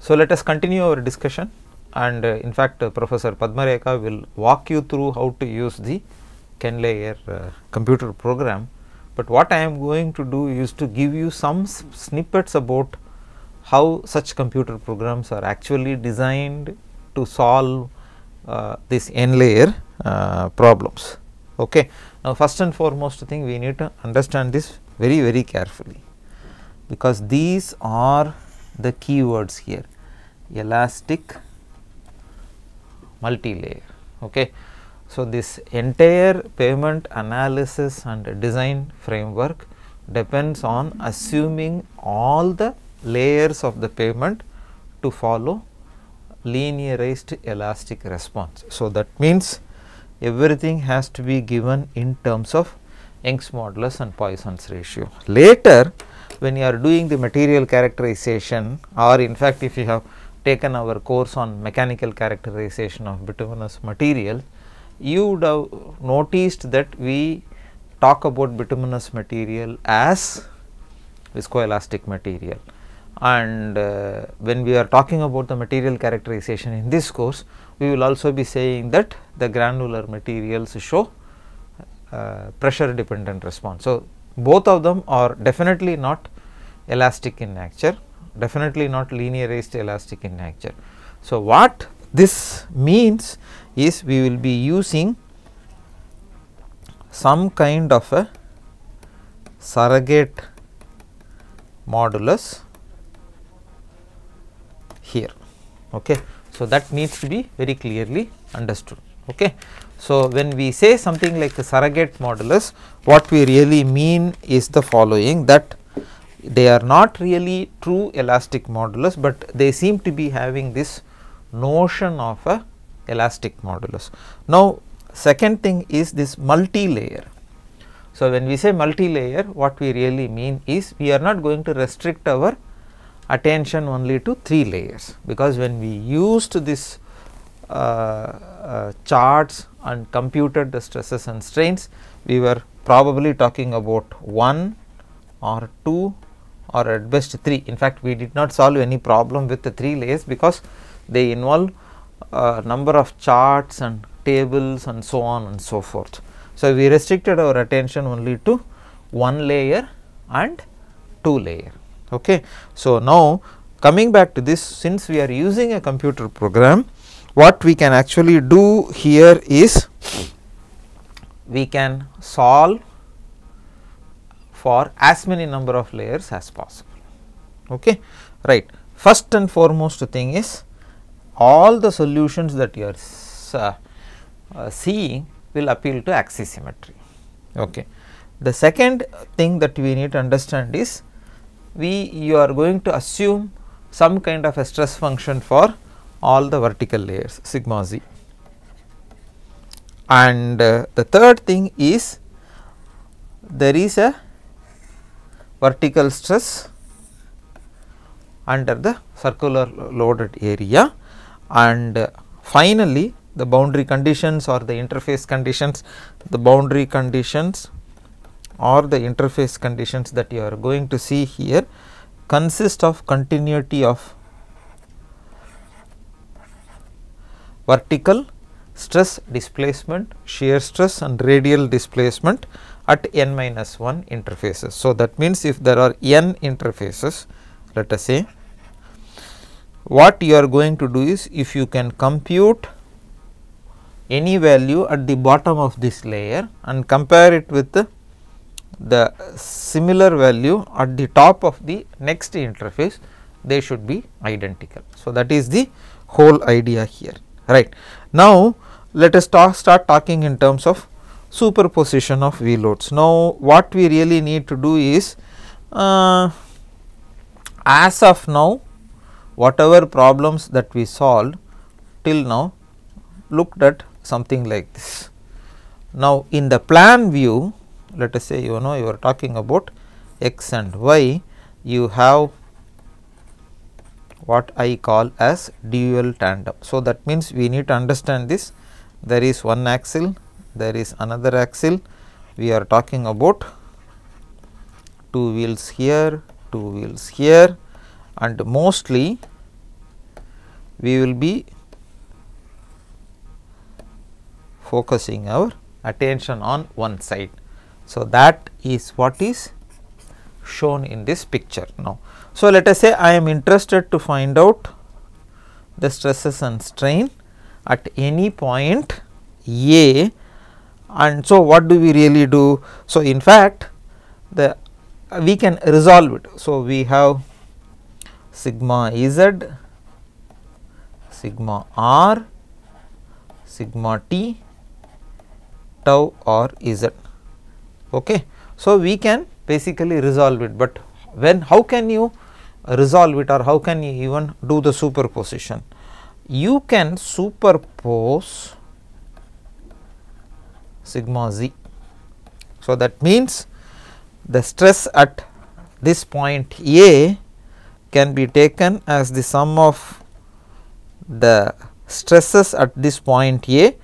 So, let us continue our discussion, and in fact, Professor Padmarekha will walk you through how to use the KENLAYER computer program, but what I am going to do is to give you some snippets about how such computer programs are actually designed to solve this n-layer problems. Okay. Now, first and foremost thing, we need to understand this very carefully, because these are the keywords here: elastic, multi-layer. Okay. So, this entire payment analysis and design framework depends on assuming all the layers of the payment to follow linearized elastic response. So, that means everything has to be given in terms of Young's modulus and Poisson's ratio. Later, when you are doing the material characterization, or in fact, if you have taken our course on mechanical characterization of bituminous material, you would have noticed that we talk about bituminous material as viscoelastic material, and when we are talking about the material characterization in this course, we will also be saying that the granular materials show pressure dependent response. So, both of them are definitely not elastic in nature, definitely not linearized elastic in nature. So, what this means is we will be using some kind of a surrogate modulus here. Okay. So, that needs to be very clearly understood. Okay. So, when we say something like the surrogate modulus, what we really mean is the following, that they are not really true elastic modulus, but they seem to be having this notion of a elastic modulus. Now, second thing is this multi-layer. So, when we say multi-layer, what we really mean is we are not going to restrict our attention only to 3 layers, because when we used this charts and computed the stresses and strains, we were probably talking about 1 or 2 or at best 3. In fact, we did not solve any problem with the 3 layers, because they involve number of charts and tables and so on and so forth. So, we restricted our attention only to 1 layer and 2 layer. Okay. So, now coming back to this, since we are using a computer program, what we can actually do here is we can solve for as many number of layers as possible. Okay. Right. First and foremost thing is, all the solutions that you are seeing will appeal to axisymmetry. Okay. The second thing that we need to understand is, you are going to assume some kind of a stress function for all the vertical layers sigma z, and the third thing is there is a vertical stress under the circular loaded area, and finally, the boundary conditions or the interface conditions, or the interface conditions that you are going to see here consist of continuity of vertical stress displacement, shear stress and radial displacement at n minus 1 interfaces. So, that means, if there are n interfaces, let us say, what you are going to do is, if you can compute any value at the bottom of this layer and compare it with the similar value at the top of the next interface, they should be identical. So, that is the whole idea here. Right. Now, let us start talking in terms of superposition of V loads. Now, what we really need to do is, as of now, whatever problems that we solved till now looked at something like this. Now, in the plan view, let us say you are talking about x and y, you have what I call as dual tandem. So, that means we need to understand this, there is one axle, there is another axle, we are talking about 2 wheels here, 2 wheels here, and mostly we will be focusing our attention on one side. So, that is what is shown in this picture now. So, let us say I am interested to find out the stresses and strain at any point A, and so what do we really do? So, in fact, we can resolve it. So, we have sigma Z, sigma R, sigma T, tau or Z. Okay. So, we can basically resolve it, but how can you resolve it, or how can you even do the superposition? You can superpose sigma Z. So, that means the stress at this point A can be taken as the sum of the stresses at this point A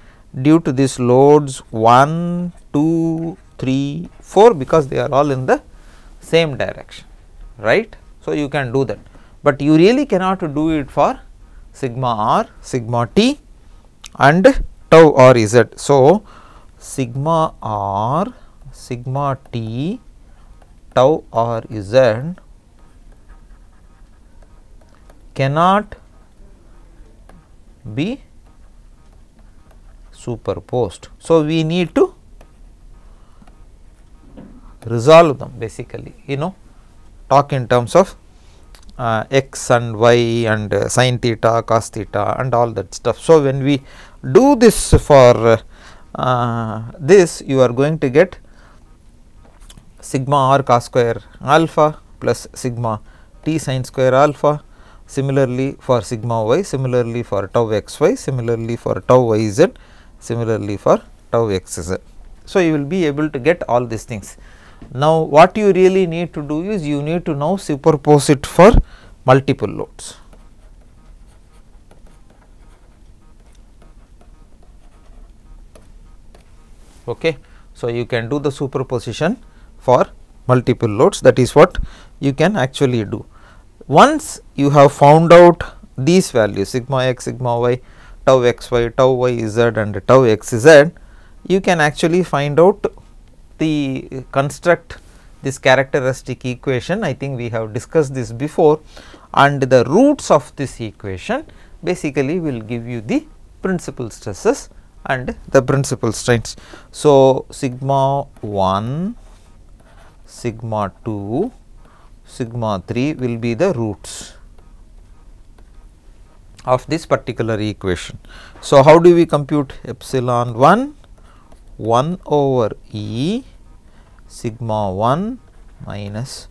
due to these loads 1, 2, 3, 4, because they are all in the same direction, right. So, you can do that, but you really cannot do it for sigma R, sigma T and tau or Z. So, sigma R, sigma T, tau or Z cannot be superposed. So, we need to resolve them, basically, talk in terms of x and y and sin theta, cos theta and all that stuff. So, when we do this for this, you are going to get sigma r cos square alpha plus sigma t sin square alpha, similarly for sigma y, similarly for tau xy, similarly for tau yz, similarly for tau xz. So, you will be able to get all these things. Now, what you really need to do is you need to now superpose it for multiple loads. Okay. So, you can do the superposition for multiple loads, that is what you can actually do. Once you have found out these values sigma x, sigma y, tau xy, tau yz and tau xz, you can actually find out the construct this characteristic equation. I think we have discussed this before, and the roots of this equation basically will give you the principal stresses and the principal strains. So, sigma 1, sigma 2, sigma 3 will be the roots of this particular equation. So, how do we compute epsilon 1? 1 over E sigma 1 minus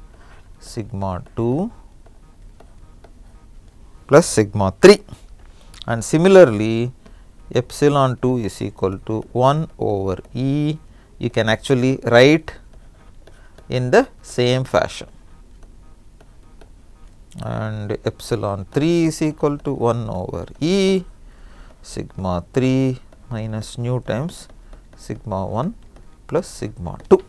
sigma 2 plus sigma 3, and similarly epsilon 2 is equal to 1 over E, you can actually write in the same fashion, and epsilon 3 is equal to 1 over E sigma 3 minus nu times sigma 1 plus sigma 2.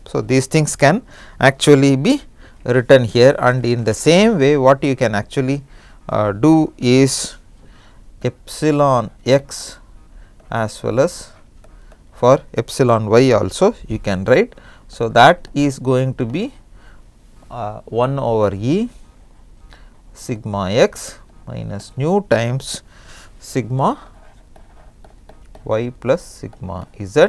So, these things can actually be written here, and in the same way what you can actually do is epsilon x as well as for epsilon y also you can write. So, that is going to be 1 over E sigma x minus nu times sigma y plus sigma z,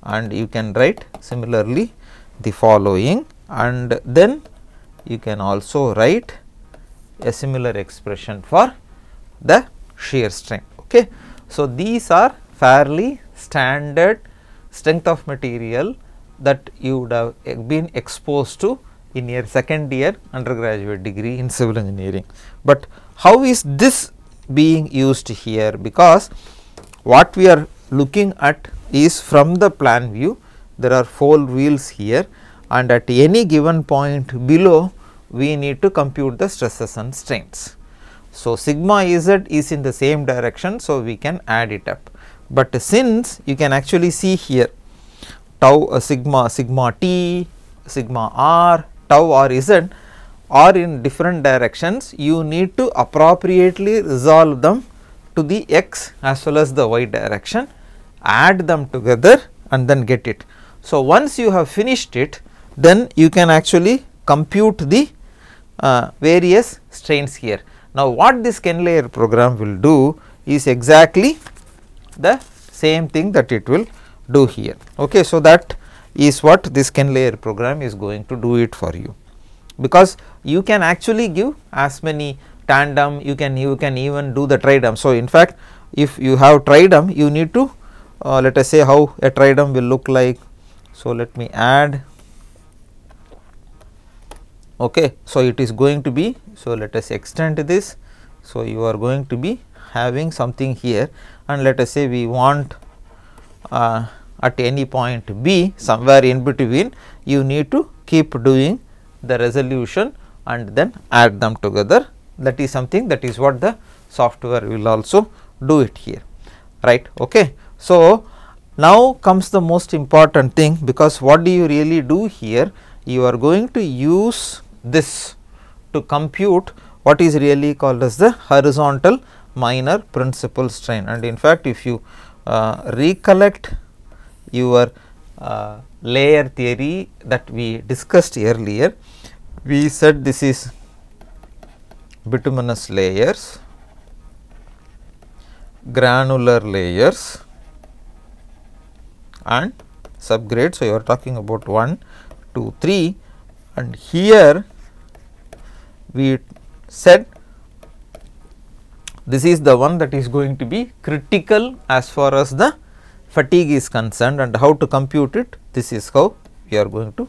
and you can write similarly the following, and then you can also write a similar expression for the shear strain. Okay. So, these are fairly standard strength of material that you would have been exposed to in your second year undergraduate degree in civil engineering. But how is this being used here? Because what we are looking at is from the plan view, there are 4 wheels here, and at any given point below we need to compute the stresses and strains. So, sigma z is in the same direction, so we can add it up, but since you can actually see here tau sigma t, sigma r, tau or z, or in different directions, you need to appropriately resolve them to the x as well as the y direction, add them together and then get it. So, once you have finished it, then you can actually compute the various strains here. Now, what this KENLAYER program will do is exactly the same thing that it will do here. Okay. So, that is what this KENLAYER program is going to do it for you, because you can actually give as many tandem, you can even do the tridem. So, in fact, if you have tridem, you need to let us say how a tridem will look like. So, let me add. Okay. So, it is going to be, so let us extend this. So, you are going to be having something here, and let us say we want at any point B, somewhere in between, you need to keep doing the resolution and then add them together. That is something, that is what the software will also do it here, right. Okay. So, now comes the most important thing, because what do you really do here? You are going to use this to compute what is really called as the horizontal minor principal strain. And in fact, if you recollect your layer theory that we discussed earlier, we said this is bituminous layers, granular layers and subgrade. So, you are talking about 1, 2, 3, and here we said this is the one that is going to be critical as far as the fatigue is concerned, and how to compute it, this is how we are going to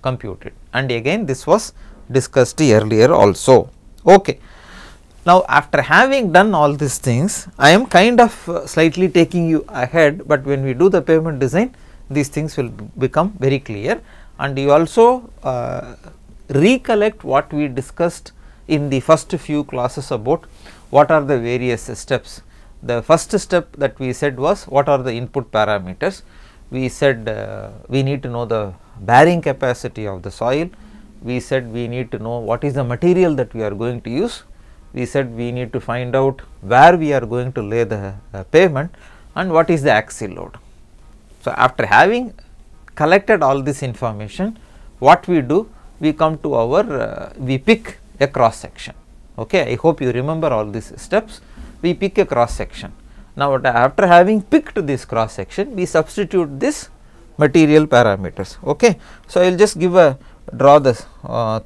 compute it, and again this was discussed earlier also. Okay. Now, after having done all these things, I am kind of slightly taking you ahead, but when we do the pavement design, these things will become very clear, and you also recollect what we discussed in the first few classes about what are the various steps. The first step that we said was what are the input parameters. We said we need to know the bearing capacity of the soil. We said we need to know what is the material that we are going to use. We said we need to find out where we are going to lay the pavement and what is the axial load. So, after having collected all this information, what we do, we come to our we pick a cross section. Okay. I hope you remember all these steps. We pick a cross section. Now, after having picked this cross section, we substitute this material parameters. Okay. So, I will just draw this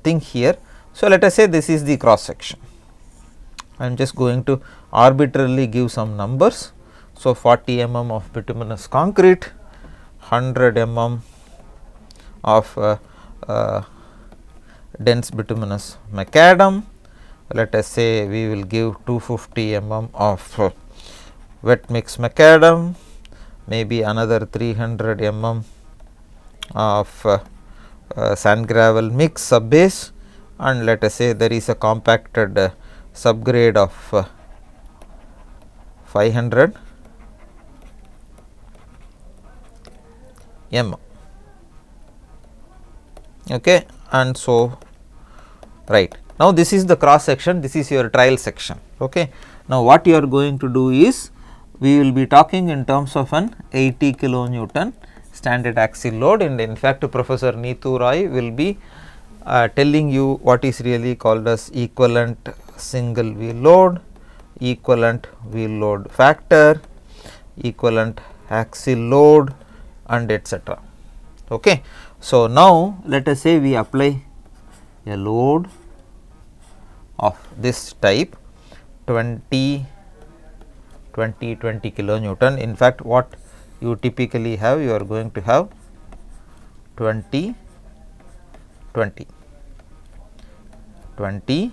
thing here. So, let us say this is the cross section. I am just going to arbitrarily give some numbers. So, 40 mm of bituminous concrete, 100 mm of dense bituminous macadam. Let us say we will give 250 mm of wet mix macadam, maybe another 300 mm of sand gravel mix sub base, and let us say there is a compacted subgrade of 500 mm. Okay. And so, right. Now, this is the cross section, this is your trial section. Okay. Now, what you are going to do is, we will be talking in terms of an 80 kilonewton standard axial load, and in fact, Professor Neetu Roy will be telling you what is really called as equivalent single wheel load, equivalent wheel load factor, equivalent axial load, and etc. Okay. So, now let us say we apply a load of this type 20 kilonewton. In fact, what you typically have, you are going to have 20 20 20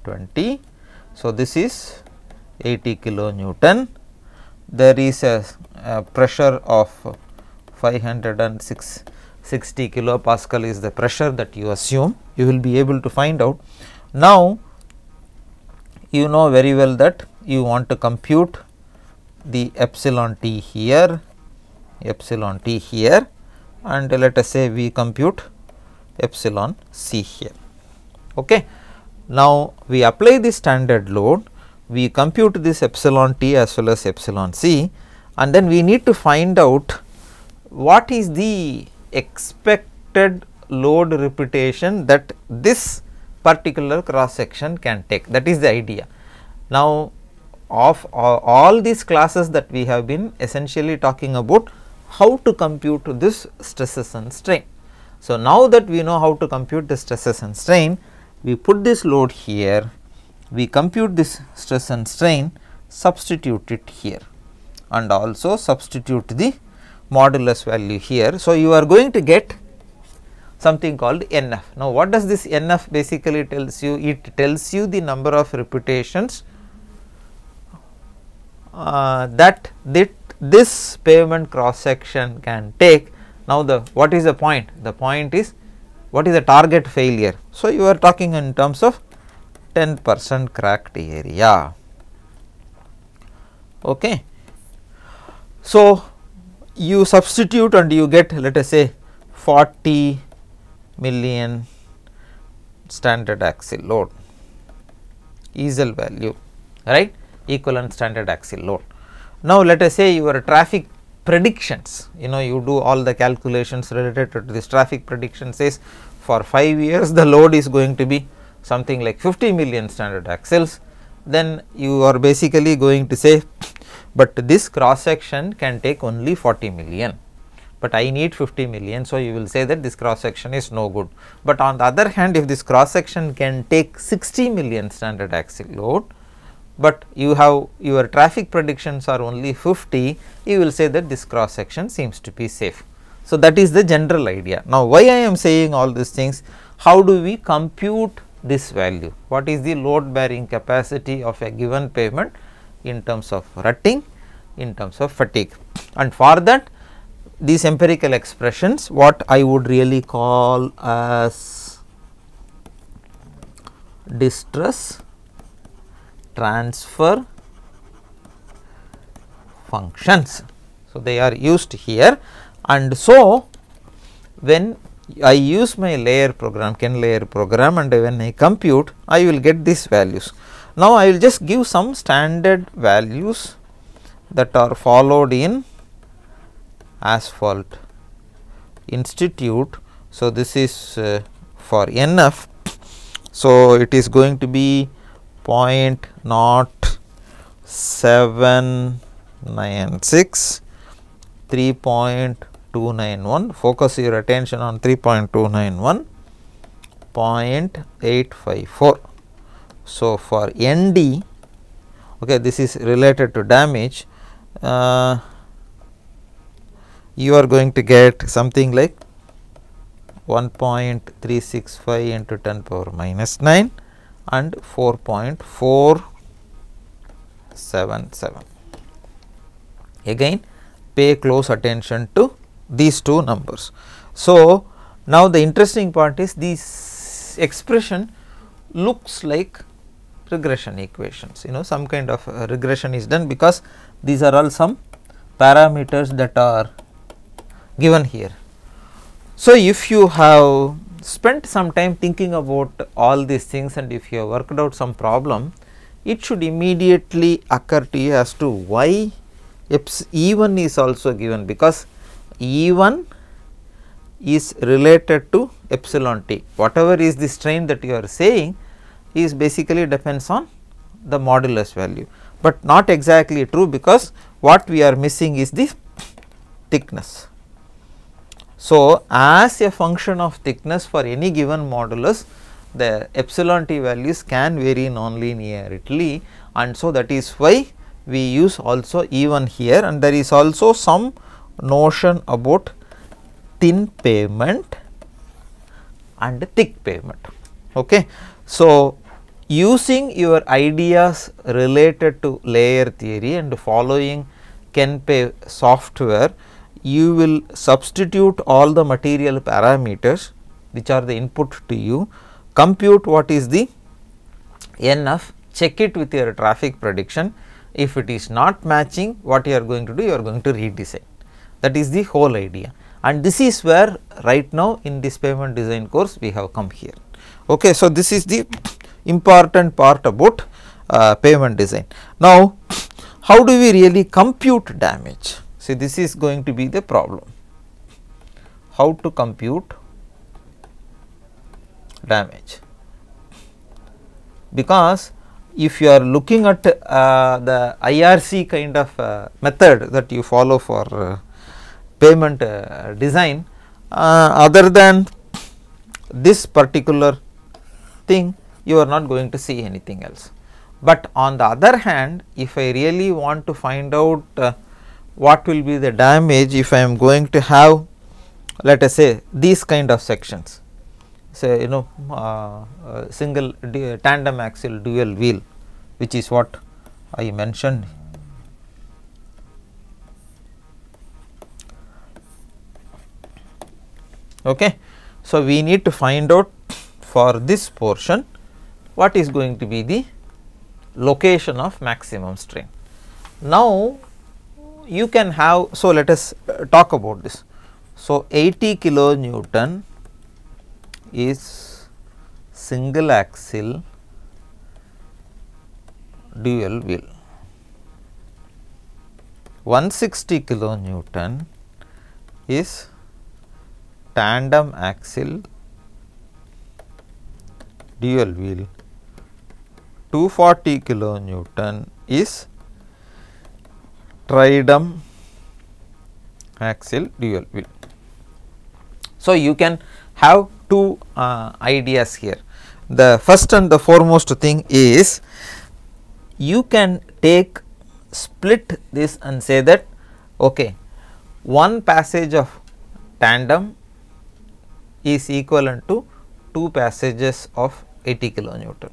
20. So, this is 80 kilonewton. There is a pressure of 560 kilopascal is the pressure that you assume. You will be able to find out. Now, you know very well that you want to compute the epsilon t here, and let us say we compute epsilon c here. Okay. Now, we apply the standard load, we compute this epsilon t as well as epsilon c, and then we need to find out what is the expected load repetition that this particular cross section can take. That is the idea. Now, of all these classes that we have been essentially talking about how to compute this stresses and strain. So, now that we know how to compute the stresses and strain, we put this load here, we compute this stress and strain, substitute it here, and also substitute the modulus value here. So, you are going to get something called NF. Now, what does this NF basically tells you? It tells you the number of repetitions that this pavement cross section can take. Now, what is the point? The point is what is the target failure. So, you are talking in terms of 10% cracked area. Okay. So, you substitute and you get, let us say, 40 million standard axle load, easel value, right, equivalent standard axle load. Now, let us say your traffic predictions, you do all the calculations related to this traffic prediction says for 5 years the load is going to be something like 50 million standard axles, then you are basically going to say, but this cross section can take only 40 million, but I need 50 million. So, you will say that this cross section is no good, but on the other hand, if this cross section can take 60 million standard axle load, but you have your traffic predictions are only 50, you will say that this cross section seems to be safe. So, that is the general idea. Now, why I am saying all these things? How do we compute this value? What is the load bearing capacity of a given pavement in terms of rutting, in terms of fatigue? And for that, these empirical expressions, what I would really call as distress transfer functions. So, they are used here, and so when I use my layer program, KENLAYER program, and when I compute, I will get these values. Now, I will just give some standard values that are followed in asphalt institute. So, this is for NF. So, it is going to be 0.0796, 3.291, focus your attention on 3.291, 0.854. So, for ND, okay, this is related to damage, you are going to get something like 1.365 into 10 power minus 9 and 4.477. Again, pay close attention to these two numbers. So, now the interesting part is this expression looks like regression equations, some kind of regression is done because these are all some parameters that are given here. So, if you have spent some time thinking about all these things and if you have worked out some problem, it should immediately occur to you as to why E1 is also given, because E1 is related to epsilon t. Whatever is the strain that you are saying is basically depends on the modulus value, but not exactly true, because what we are missing is the thickness. So, as a function of thickness for any given modulus, the epsilon t values can vary non-linearly, and so that is why we use also E1 here, and there is also some notion about thin pavement and thick pavement. Okay. So, using your ideas related to layer theory and following KenPave software, you will substitute all the material parameters which are the input to you, compute what is the NF, check it with your traffic prediction. If it is not matching, what you are going to do? You are going to redesign. That is the whole idea, and this is where right now in this pavement design course we have come here. Okay, so this is the important part about pavement design. Now, how do we really compute damage? See, this is going to be the problem. How to compute damage? Because if you are looking at the IRC kind of method that you follow for pavement design, other than this particular thing, you are not going to see anything else. But on the other hand, if I really want to find out what will be the damage if I am going to have, let us say, these kind of sections, say single tandem axle dual wheel, which is what I mentioned. Okay. So, we need to find out for this portion what is going to be the location of maximum strain. Now, you can have, so let us talk about this. So, 80 kilonewton is single axle dual wheel, 160 kilonewton is tandem axle dual wheel, 240 kilonewton is tridem axle dual wheel. So, you can have two ideas here. The first and the foremost thing is, you can split this and say that okay, one passage of tandem is equivalent to two passages of 80 kilonewton.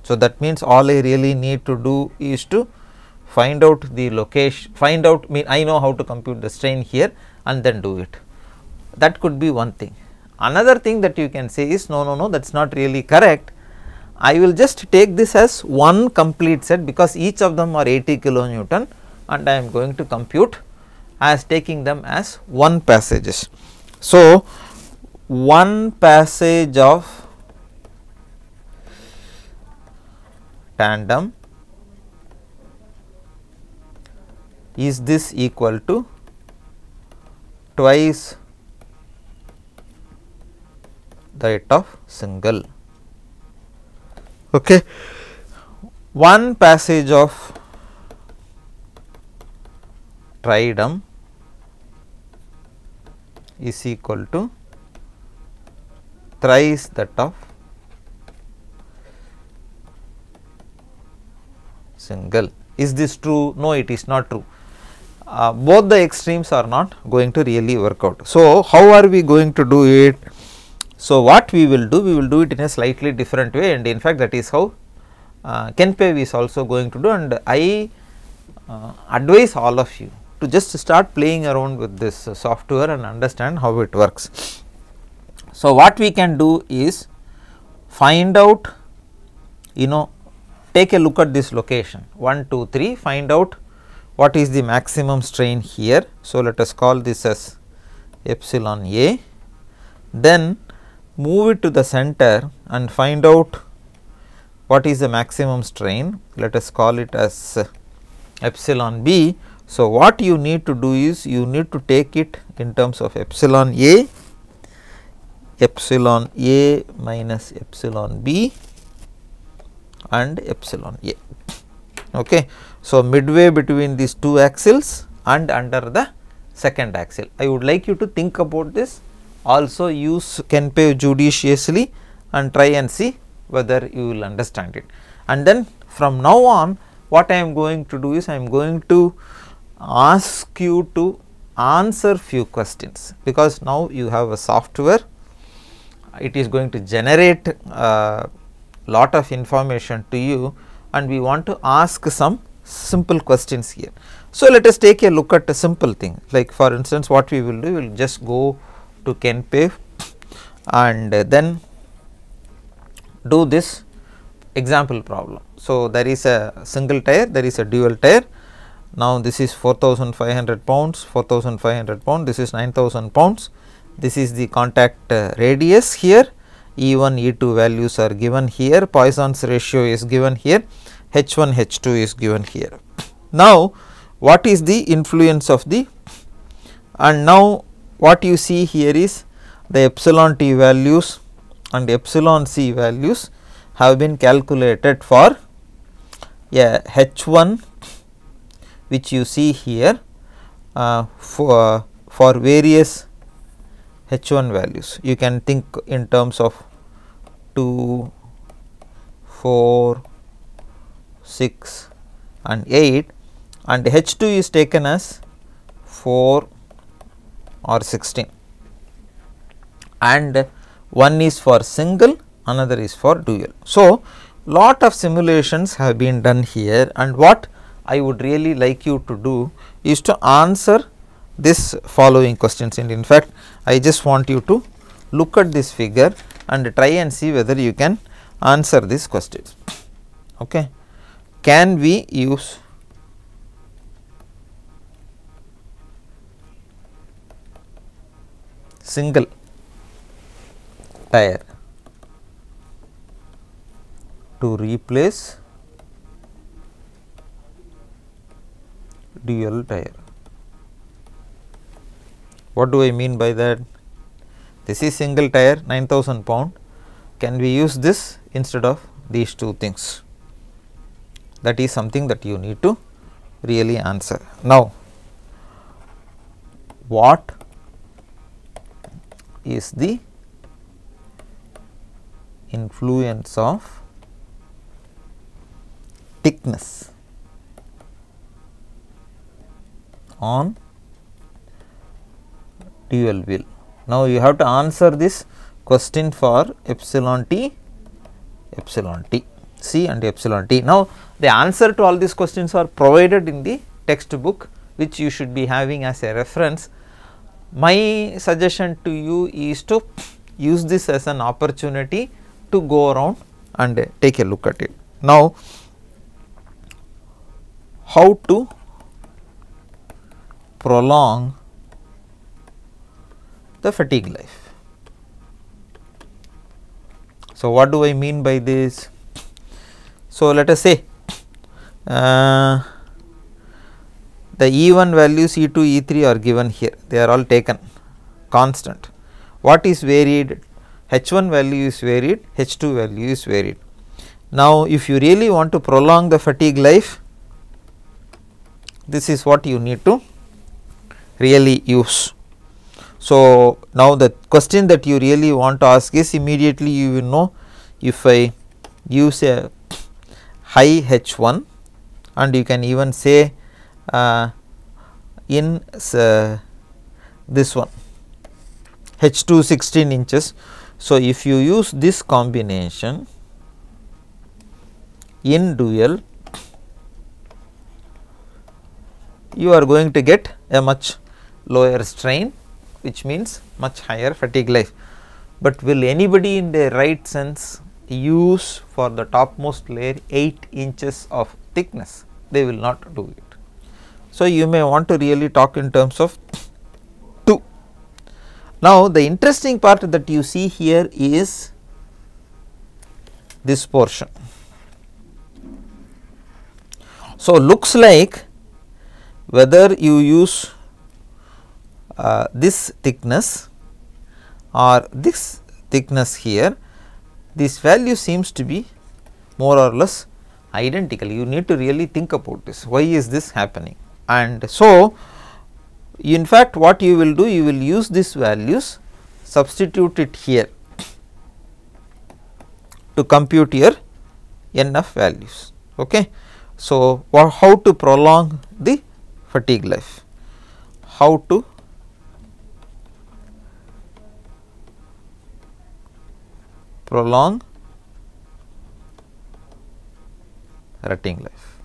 So, that means all I really need to do is to find out the location, I know how to compute the strain here and then do it. That could be one thing. Another thing that you can say is no, that is not really correct. I will just take this as one complete set, because each of them are 80 kilonewton and I am going to compute as taking them as one passages. So, one passage of tandem, is this equal to twice that of single. Okay. One passage of tridem is equal to thrice that of single. Is this true? No, it is not true. Both the extremes are not going to really work out. So, how are we going to do it? So, what we will do? We will do it in a slightly different way, and in fact, that is how KenPave is also going to do, and I advise all of you to just start playing around with this software and understand how it works. So, what we can do is find out, take a look at this location 1, 2, 3, find out what is the maximum strain here. So, let us call this as epsilon A, then move it to the center and find out what is the maximum strain, let us call it as epsilon B. So, what you need to do is you need to take it in terms of epsilon A minus epsilon B and epsilon A. Okay. So, midway between these two axles and under the second axle. I would like you to think about this, also use KenPave judiciously and try and see whether you will understand it. And then from now on, what I am going to do is I am going to ask you to answer few questions, because now you have a software, it is going to generate lot of information to you, and we want to ask some simple questions here. So, let us take a look at a simple thing, like for instance, what we will do, we will just go to KenPave and then do this example problem. So, there is a single tire, there is a dual tire. Now, this is 4,500 pounds, 4,500 pounds, this is 9,000 pounds, this is the contact radius here, E1, E2 values are given here, Poisson's ratio is given here, H1, H2 is given here. Now, what is the influence of the, and now what you see here is the epsilon t values and epsilon c values have been calculated for H1, which you see here for various H1 values. You can think in terms of 2, 4, 6 and 8, and H2 is taken as 4 or 16, and one is for single, another is for dual. So, lot of simulations have been done here, and what I would really like you to do is to answer this following questions. And in fact, I just want you to look at this figure and try and see whether you can answer these questions. Okay. Can we use single tire to replace dual tire? What do I mean by that? This is single tire, 9,000 pound. Can we use this instead of these two things? That is something that you need to really answer. Now, what is the influence of thickness on dual wheel? Now, you have to answer this question for epsilon t, c and epsilon t. Now, the answer to all these questions are provided in the textbook, which you should be having as a reference. My suggestion to you is to use this as an opportunity to go around and take a look at it. Now, how to prolong the fatigue life? So, what do I mean by this? So, let us say the E1 values, E2, E3 are given here, they are all taken constant. What is varied? H1 value is varied, H2 value is varied. Now, if you really want to prolong the fatigue life, this is what you need to really use. So, now the question that you really want to ask is, immediately you will know, if I use a high H1, and you can even say in this one H2 16 inches. So, if you use this combination in dual, you are going to get a much lower strain, which means much higher fatigue life. But will anybody in their right sense use for the topmost layer 8 inches of thickness? They will not do it. So, you may want to really talk in terms of 2. Now, the interesting part that you see here is this portion. So, looks like whether you use this thickness or this thickness here, this value seems to be more or less identical. You need to really think about this. Why is this happening? And so, in fact, what you will do, you will use these values, substitute it here to compute your NF values. Okay. So, how to prolong the fatigue life? How to prolong rutting life?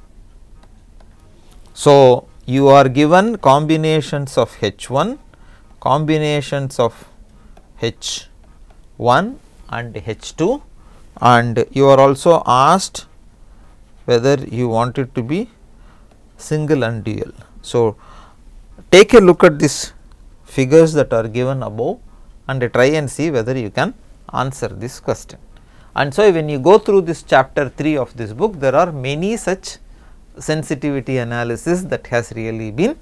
So, you are given combinations of H1, combinations of H1 and H2, and you are also asked whether you want it to be single and dual. So, take a look at these figures that are given above and try and see whether you can answer this question. And so, when you go through this chapter 3 of this book, there are many such sensitivity analysis that has really been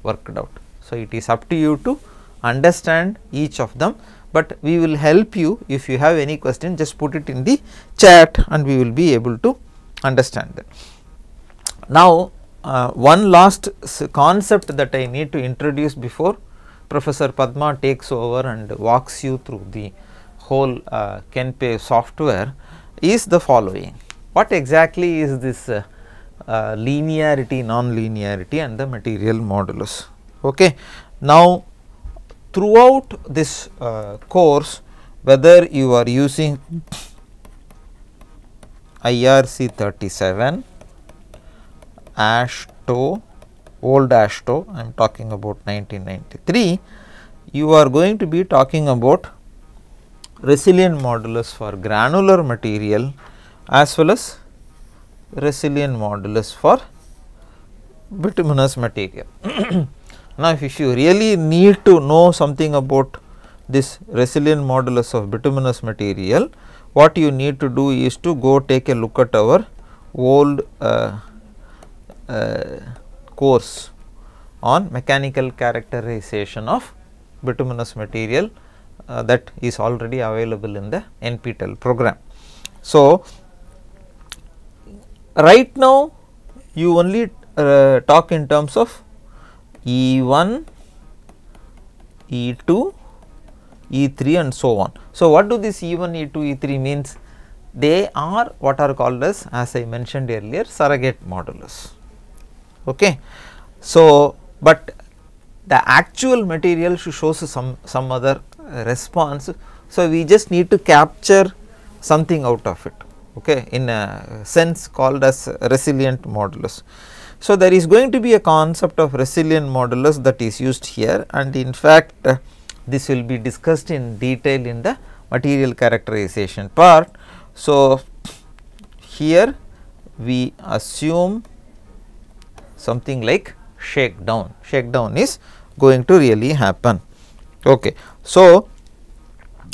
worked out. So, it is up to you to understand each of them, but we will help you. If you have any question, just put it in the chat and we will be able to understand that. Now, one last concept that I need to introduce before Professor Padma takes over and walks you through the whole KenPay software is the following. What exactly is this linearity, non-linearity and the material modulus? Okay. Now, throughout this course, whether you are using IRC 37, AASHTO, old AASHTO, I am talking about 1993, you are going to be talking about resilient modulus for granular material as well as resilient modulus for bituminous material. Now, if you really need to know something about this resilient modulus of bituminous material, what you need to do is to go take a look at our old course on mechanical characterization of bituminous material that is already available in the NPTEL program. So, right now you only talk in terms of E1, E2, E3 and so on. So, what do this E1, E2, E3 means? They are what are called as I mentioned earlier, surrogate modulus. Okay. So, but the actual material shows some other response. So, we just need to capture something out of it, okay, in a sense called as resilient modulus. So, there is going to be a concept of resilient modulus that is used here, and in fact, this will be discussed in detail in the material characterization part. So, here we assume something like shakedown. Shakedown is going to really happen. Okay. So,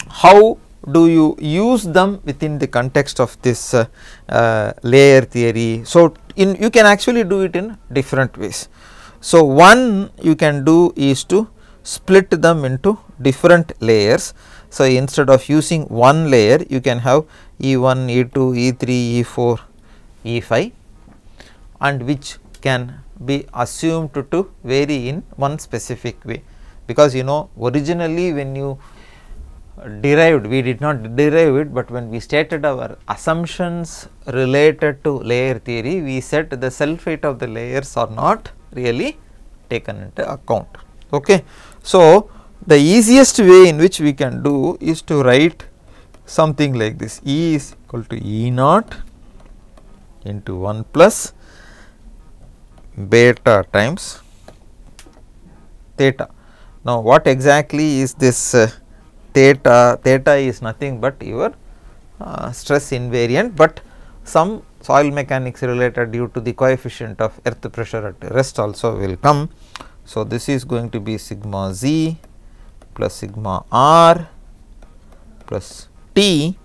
how do you use them within the context of this layer theory? So, you can actually do it in different ways. So, one you can do is to split them into different layers. So, instead of using one layer, you can have E1, E2, E3, E4, E5, and which can be assumed to vary in one specific way, because originally when you derived, we did not derive it, but when we stated our assumptions related to layer theory, we said the self height of the layers are not really taken into account. Okay. So, the easiest way in which we can do is to write something like this: E is equal to E naught into 1 plus beta times theta. Now, what exactly is this theta? Theta is nothing but your stress invariant, but some soil mechanics related due to the coefficient of earth pressure at rest also will come. So, this is going to be sigma z plus sigma r plus t,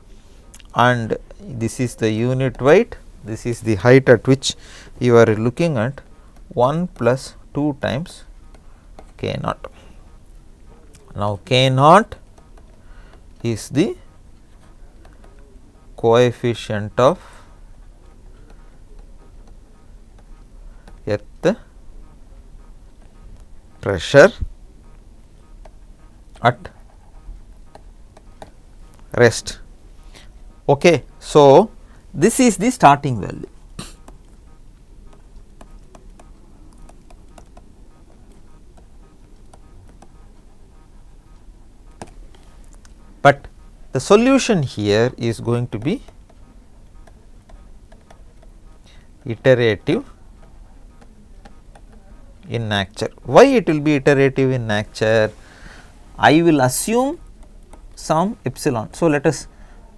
and this is the unit weight, this is the height at which you are looking at, 1 plus 2 times K naught. Now, K naught is the coefficient of earth pressure at rest. Okay. So, this is the starting value. But the solution here is going to be iterative in nature. Why it will be iterative in nature? I will assume some epsilon. So, let us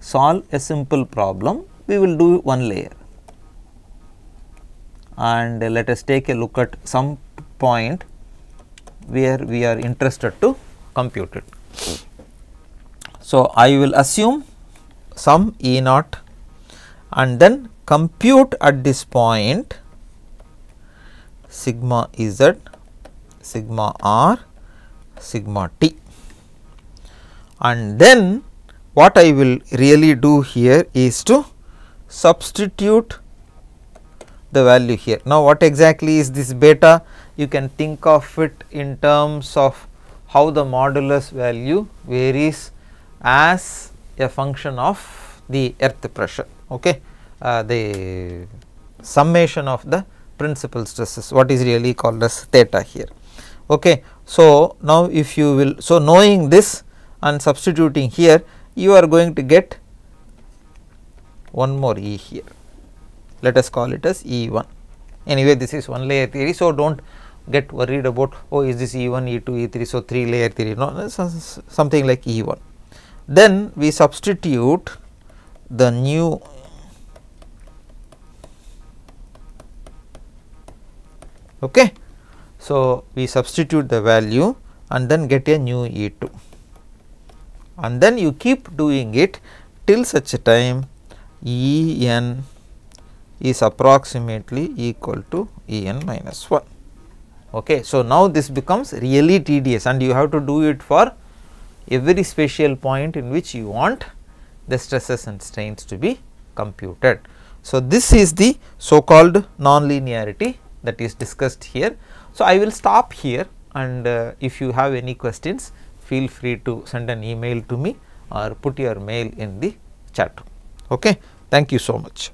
solve a simple problem. We will do one layer, and let us take a look at some point where we are interested to compute it. So, I will assume some E naught and then compute at this point sigma Z, sigma R, sigma T, and then what I will really do here is to substitute the value here. Now, what exactly is this beta? You can think of it in terms of how the modulus value varies as a function of the earth pressure, okay. The summation of the principal stresses, what is really called as theta here, okay. So, now if you will, so knowing this and substituting here, you are going to get one more E here, let us call it as E1. Anyway, this is one layer theory, so do not get worried about, oh, is this E1, E2, E3, so 3 layer theory, no, something like E1. Then we substitute the new okay. So, we substitute the value and then get a new E2, and then you keep doing it till such a time En is approximately equal to En minus 1. Okay. So, now this becomes really tedious and you have to do it for every spatial point in which you want the stresses and strains to be computed. So, this is the so called non-linearity that is discussed here. So, I will stop here, and if you have any questions, feel free to send an email to me or put your mail in the chat. Okay. Thank you so much.